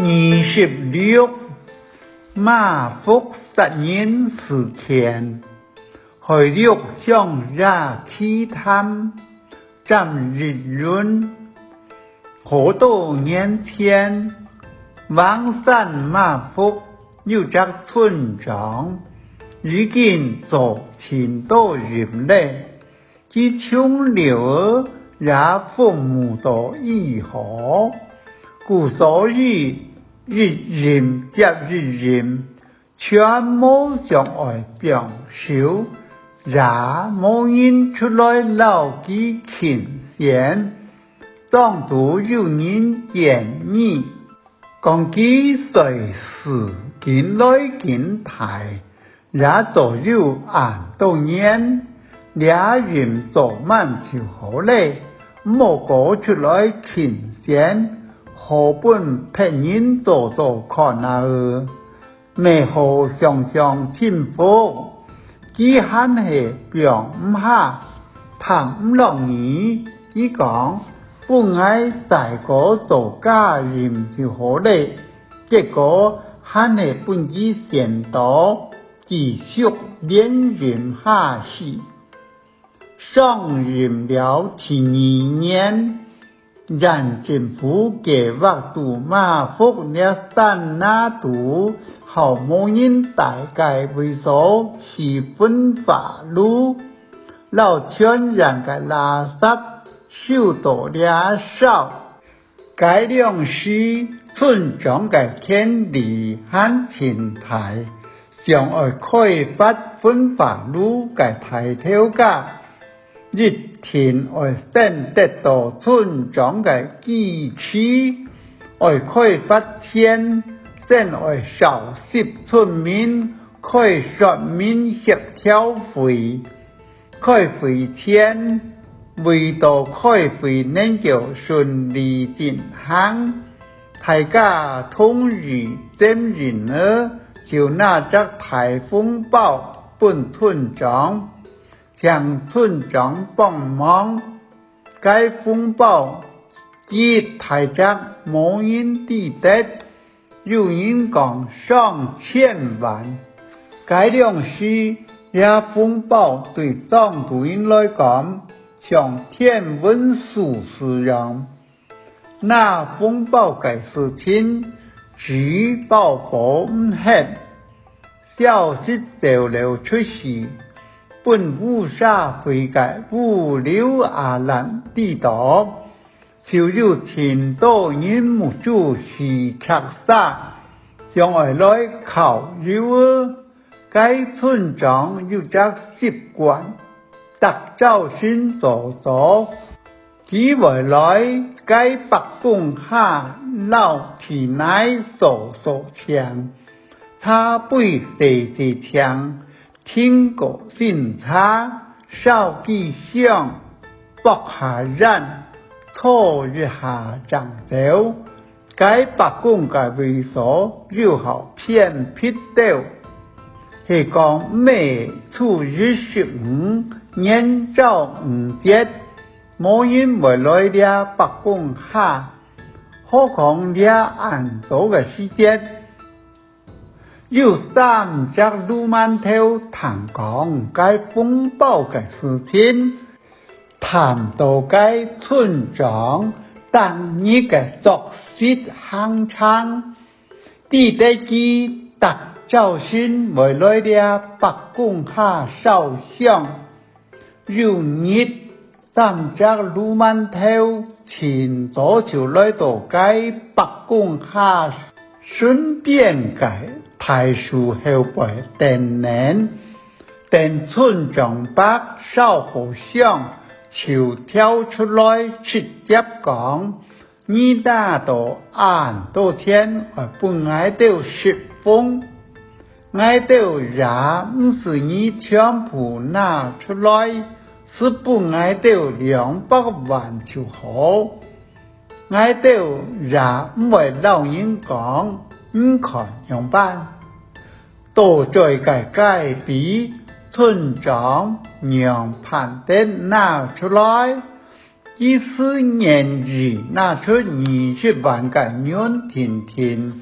26马福10年4天，回六乡下梯探，站日润，好多年前，王山马福有只村长，已經做挺多人嘞，佢窮了也父母都以後，故所以日人接日人，全部相愛表少，也冇人出來留佢牽線，當都有人建議，講佢隨時見來見台，也就有按到年，倆人做滿就好嘞，冇個出來牽線。何本骗人做看啊！未好常常침福，佢喊係表唔下，談唔落耳。佢講本愛大個做家人就好嘞，結果喊係本佢先到，繼續連人下去，上任了第2年。讓政府計劃度馬福了山那度，好冇人大概為所去分法路，老全人嘅垃圾收到了少，改良是村長嘅權利和前提，想要開發分法路嘅抬頭架。日天愛先得到村長嘅支持，愛開發天，先愛少10村民開說明協調會，開會前為到開會能夠順利進行，大家同意證人呢就拿着台風報本村長。向村長幫忙，該風暴一台着冇人抵得，有人講上千萬。該兩時，也風暴對當地人來講，像天文數字樣。那風暴嘅事情，只爆火唔hết，消息就流出去。本烏沙會嘅物流阿蘭地道，就有挺多人冇住去拆沙，將來來考慮。該村長有隻習慣，特招新做，佢未來該北宮下老體內所強，他背這強。聽過審查，少幾項，博下人，拖一下長洲，該白宮嘅位所又好偏僻掉，係講每初25年照5節，冇人會來了白宮下，何況了按做嘅時節。有3隻路饅頭談講該風暴嘅事情，談到該村長當日嘅作息行程，地地佢特招新回來了白宮下首相，有日3隻路饅頭前早就來到該白宮下，順便該太樹後背定年，等村長把少好相就跳出來直接講，你拿到按多錢而本愛到10封，愛到也唔是你全部拿出來，是本愛到200萬就好，愛到也唔為老人講。唔看樣辦，都在改比村長讓判定拿出來， 14年日拿出20万个软甜甜，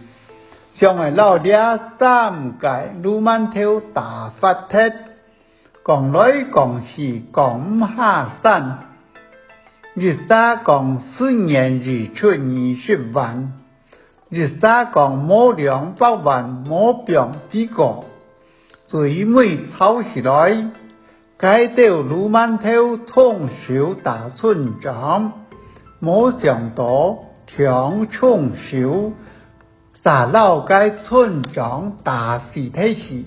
上来老爹3个鲁曼头大发帖，讲来讲去讲不下山。13讲4年日出20万，13讲冇200万冇病几个，最尾凑起来。该到鲁曼头通手大村长，没想到强冲手，打老该村长大死体时，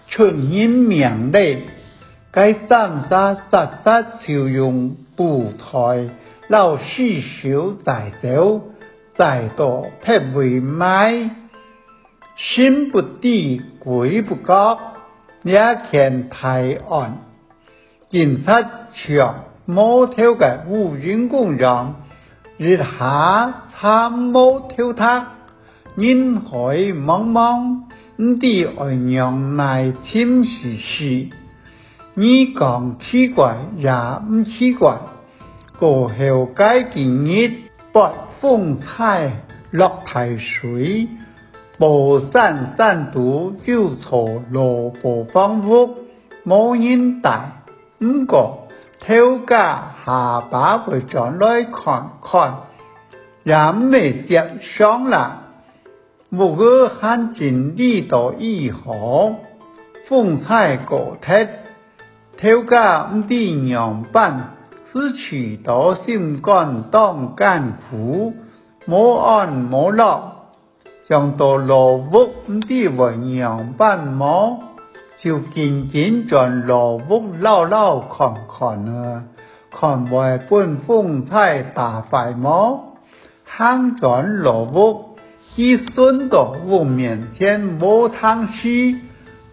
春阴明嘞，该3杀就用步台老四手在走，在到撇为买，心不低鬼不高。也看台岸，警察抢摩托嘅无人工人，日下参摩托他，人海茫茫，唔知爱让来侵蚀时，你讲奇怪也唔奇怪，过后该今日北风菜落太水。无山山途要坐罗布方屋，冇人带，不过头家下巴会转来看看，也未接上啦。无个汉进里到以后，风采过铁，头家唔知样办，是取到心肝当干苦，冇安冇落。将到罗屋唔知为样办么，就紧转罗屋捞看看啊，看为本风采大快么？行转罗屋，一顺到屋面前无汤水，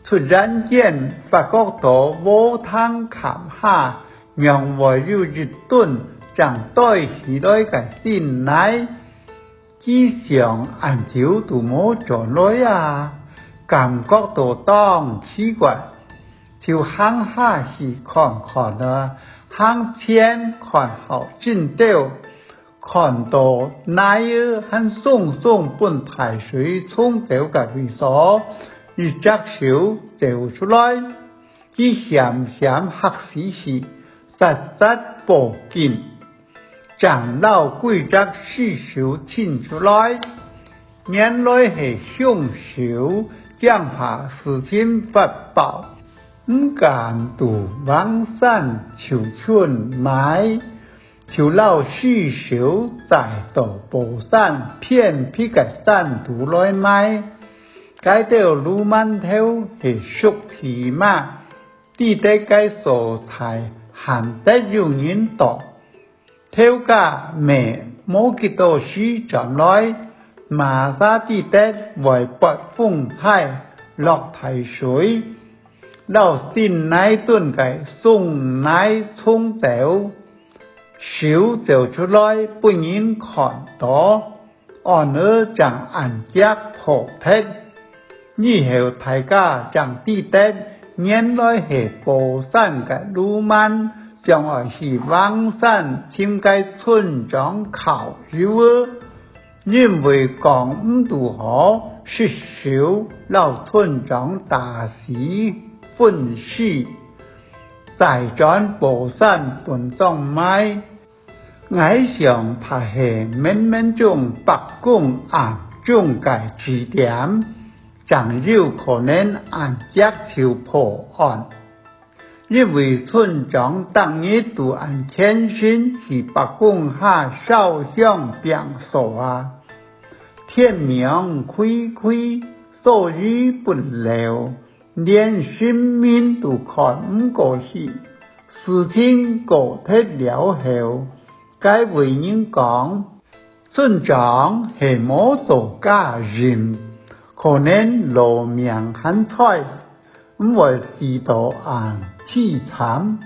突然间发觉到无汤砍下，让我有一顿将对起来个心来。只想按照都冇转来啊，感觉到当奇怪，就行下去看看啊，行前看好真掉，看到奶儿很松本排水冲走嘅位所，一只手走出来，一咸黑死时，实报警。长老规则四手请出来，原来是凶手将怕事情发报，唔敢度往山求村买，就老四手在到宝山偏僻嘅山途来买，该到鲁曼头是属体嘛，地底该所在含得有人多。头家未冇几多时转来，马沙地底为北风采落太水，老先奶顿嘅送奶冲走，手走出来不人看到，按而将按脚破踢，以后大家将地底原来系高山嘅鲁曼。将我去往山请该村长考究，因为讲唔度好，是受老村长大喜愤世，再转宝山本庄买，我想怕系冥中北宫暗中嘅指点，将有可能按脚就破案。因为村长当日都按天心是北宫下烧香表述啊，天明亏，所以不了，连生命都看唔过去，事情过脱了后，该为人讲，村长系冇做假人，可能路命很彩，唔会试到按凄惨，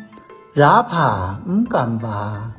也怕唔敢话。